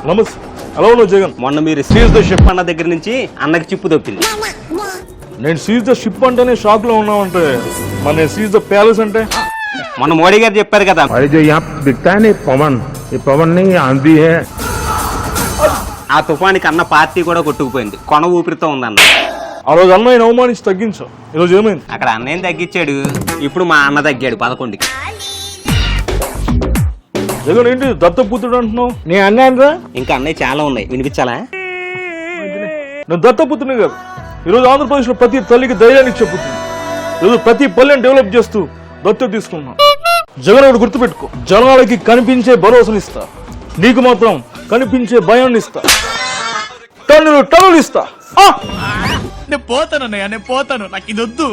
నమస్తే. ఎలా ఉన్నావు జగన్? మొన్న మీరు సీజ్ ద షిప్ అన్న దగ్గర నుంచి అన్నకి చిప్పు తప్పింది. నేను సీజ్ ద షిప్ అంటేనే షాక్ లో ఉన్నామంటే మన సీజ్ ద ప్యాలెస్ అంటే మొన్న మోడీ గారు చెప్పారు కదా, ఆ తుఫానికి అన్న పార్టీ కూడా కొట్టుకుపోయింది, కొన ఊపిరితో ఉందన్న. ఆ రోజు అన్నయ్యని అవమానించి తగ్గించావు, ఈరోజు ఏమైంది? అక్కడ అన్నయ్యని తగ్గించాడు, ఇప్పుడు మా అన్న తగ్గాడు 11కి. జగన్ ఏంటి దత్తపుత్రుడు అంటున్నావు? నేను అన్నాను రా. ఇంకా అన్నయ్య చాలా ఉన్నాయి, వినిపించాలా? నేను దత్తపుత్రుని కాదు. ఈరోజు ఆంధ్రప్రదేశ్ లో ప్రతి తల్లికి ధైర్యాన్ని చెప్పుతుంది. ఈరోజు ప్రతి పల్లెని డెవలప్ చేస్తూ దత్తత తీసుకున్నాం. జగన్ ఒకటి గుర్తుపెట్టుకో, జనాలకి కనిపించే భరోసానిస్తా, నీకు మాత్రం కనిపించే భయాన్ని ఇస్తా, టన్నులు ఇస్తా. నేను పోతాను అన్నయ్య, నేను పోతాను, నాకు ఇది వద్దు.